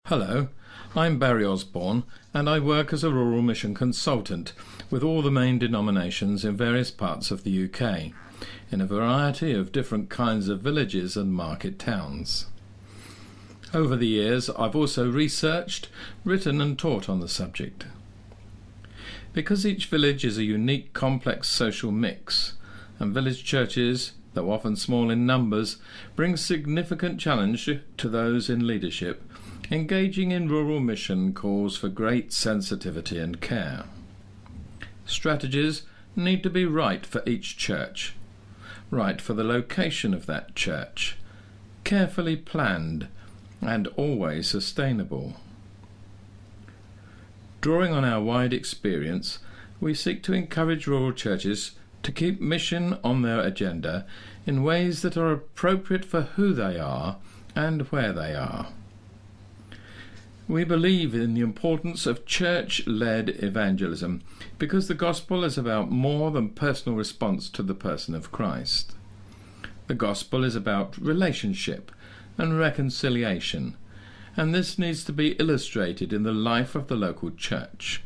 Hello, I'm Barry Osborne and I work as a rural mission consultant with all the main denominations in various parts of the UK, in a variety of different kinds of villages and market towns. Over the years I've also researched, written and taught on the subject. Because each village is a unique complex social mix, and village churches, though often small in numbers, bring significant challenge to those in leadership, engaging in rural mission calls for great sensitivity and care. Strategies need to be right for each church, right for the location of that church, carefully planned and always sustainable. Drawing on our wide experience, we seek to encourage rural churches to keep mission on their agenda in ways that are appropriate for who they are and where they are. We believe in the importance of church-led evangelism because the gospel is about more than personal response to the person of Christ. The gospel is about relationship and reconciliation, and this needs to be illustrated in the life of the local church.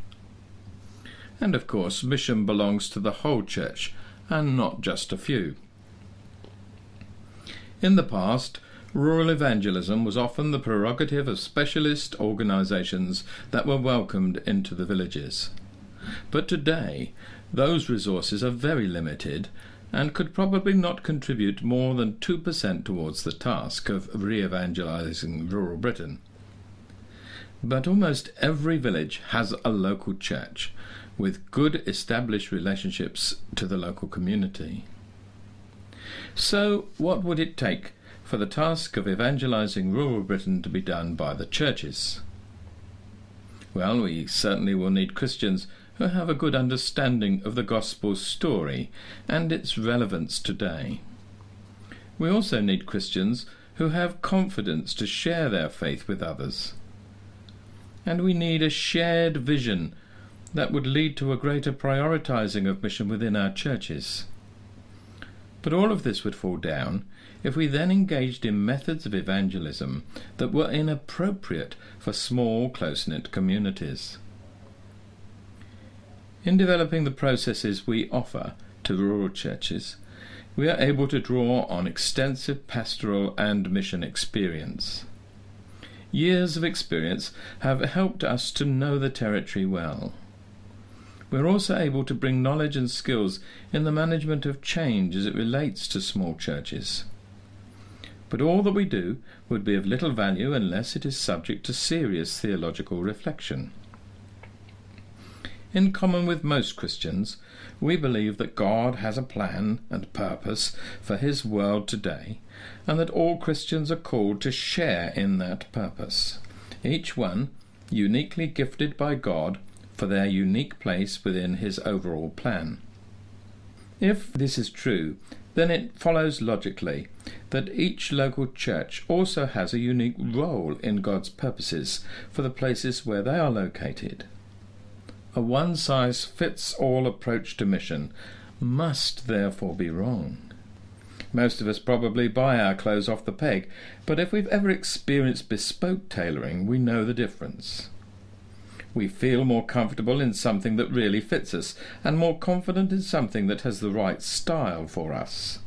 And of course, mission belongs to the whole church and not just a few. In the past, rural evangelism was often the prerogative of specialist organisations that were welcomed into the villages. But today, those resources are very limited and could probably not contribute more than 2% towards the task of re-evangelising rural Britain. But almost every village has a local church, with good established relationships to the local community. So, what would it take for the task of evangelising rural Britain to be done by the churches? Well, we certainly will need Christians who have a good understanding of the gospel story and its relevance today. We also need Christians who have confidence to share their faith with others. And we need a shared vision that would lead to a greater prioritising of mission within our churches. But all of this would fall down if we then engaged in methods of evangelism that were inappropriate for small, close-knit communities. In developing the processes we offer to rural churches, we are able to draw on extensive pastoral and mission experience. Years of experience have helped us to know the territory well. We're also able to bring knowledge and skills in the management of change as it relates to small churches. But all that we do would be of little value unless it is subject to serious theological reflection. In common with most Christians, we believe that God has a plan and purpose for his world today, and that all Christians are called to share in that purpose, each one uniquely gifted by God for their unique place within his overall plan. If this is true, then it follows logically that each local church also has a unique role in God's purposes for the places where they are located. A one-size-fits-all approach to mission must therefore be wrong. Most of us probably buy our clothes off the peg, but if we've ever experienced bespoke tailoring, we know the difference. We feel more comfortable in something that really fits us, and more confident in something that has the right style for us.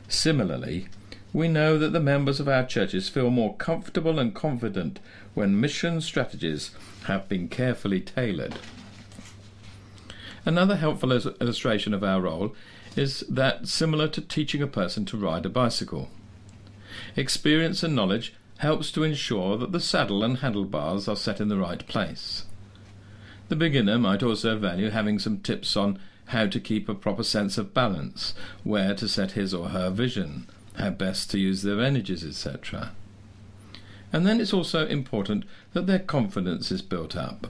Similarly, we know that the members of our churches feel more comfortable and confident when mission strategies have been carefully tailored. Another helpful illustration of our role is that similar to teaching a person to ride a bicycle. Experience and knowledge helps to ensure that the saddle and handlebars are set in the right place. The beginner might also value having some tips on how to keep a proper sense of balance, where to set his or her vision, how best to use their energies, etc. And then it's also important that their confidence is built up.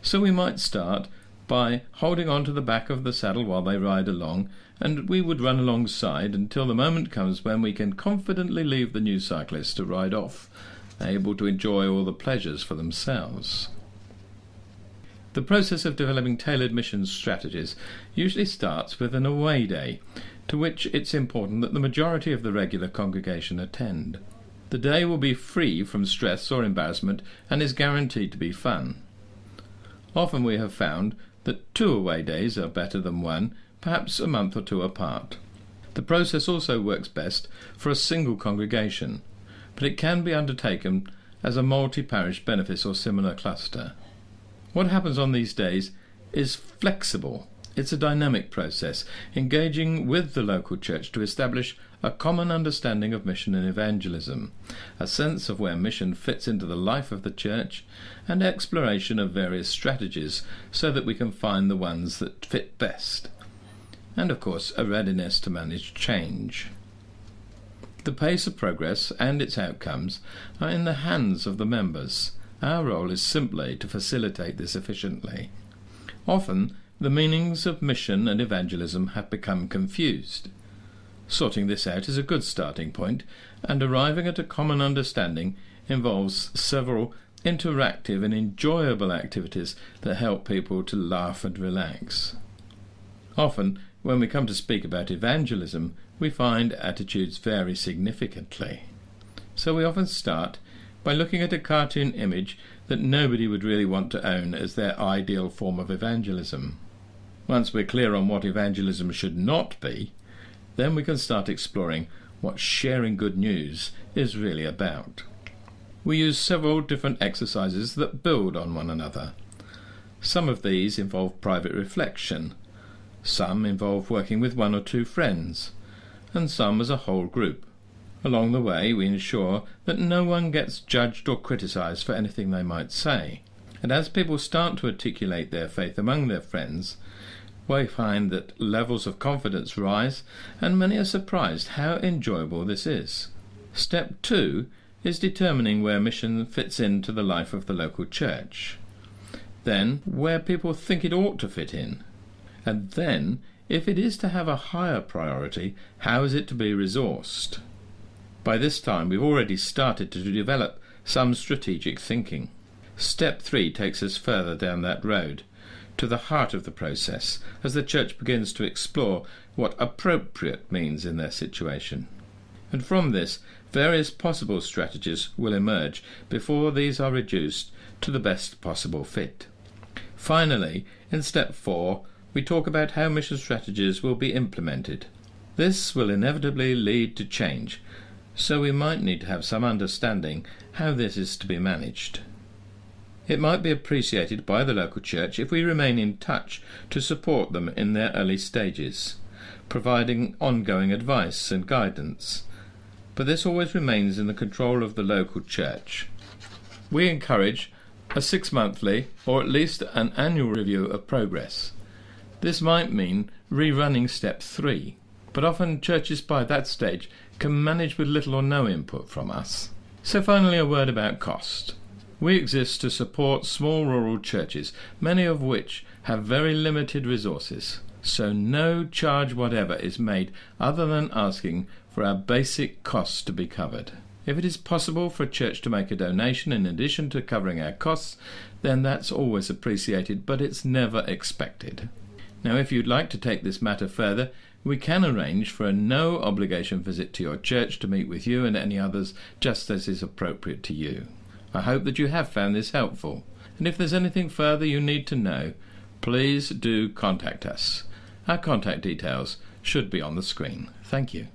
So we might start by holding on to the back of the saddle while they ride along, and we would run alongside until the moment comes when we can confidently leave the new cyclist to ride off, able to enjoy all the pleasures for themselves. The process of developing tailored mission strategies usually starts with an away day, to which it's important that the majority of the regular congregation attend. The day will be free from stress or embarrassment and is guaranteed to be fun. Often we have found that 2 away days are better than 1, perhaps a month or 2 apart. The process also works best for a single congregation, but it can be undertaken as a multi-parish benefice or similar cluster. What happens on these days is flexible. It's a dynamic process, engaging with the local church to establish a common understanding of mission and evangelism, a sense of where mission fits into the life of the church, and exploration of various strategies so that we can find the ones that fit best. And of course, a readiness to manage change. The pace of progress and its outcomes are in the hands of the members. Our role is simply to facilitate this efficiently. Often, the meanings of mission and evangelism have become confused. Sorting this out is a good starting point, and arriving at a common understanding involves several interactive and enjoyable activities that help people to laugh and relax. Often, when we come to speak about evangelism, we find attitudes vary significantly. So we often start by looking at a cartoon image that nobody would really want to own as their ideal form of evangelism. Once we're clear on what evangelism should not be, then we can start exploring what sharing good news is really about. We use several different exercises that build on one another. Some of these involve private reflection, some involve working with 1 or 2 friends, and some as a whole group. Along the way, we ensure that no one gets judged or criticised for anything they might say. And as people start to articulate their faith among their friends, we find that levels of confidence rise, and many are surprised how enjoyable this is. Step 2 is determining where mission fits into the life of the local church. Then, where people think it ought to fit in. And then, if it is to have a higher priority, how is it to be resourced? By this time, we've already started to develop some strategic thinking. Step 3 takes us further down that road, to the heart of the process, as the church begins to explore what appropriate means in their situation. And from this, various possible strategies will emerge before these are reduced to the best possible fit. Finally, in step 4, we talk about how mission strategies will be implemented. This will inevitably lead to change, so we might need to have some understanding how this is to be managed. It might be appreciated by the local church if we remain in touch to support them in their early stages, providing ongoing advice and guidance, but this always remains in the control of the local church. We encourage a 6-monthly or at least an annual review of progress. This might mean rerunning step 3, but often churches by that stage can manage with little or no input from us. So finally, a word about cost. We exist to support small rural churches, many of which have very limited resources, so no charge whatever is made other than asking for our basic costs to be covered. If it is possible for a church to make a donation in addition to covering our costs, then that's always appreciated, but it's never expected. Now, if you'd like to take this matter further, we can arrange for a no-obligation visit to your church to meet with you and any others just as is appropriate to you. I hope that you have found this helpful, and if there's anything further you need to know, please do contact us. Our contact details should be on the screen. Thank you.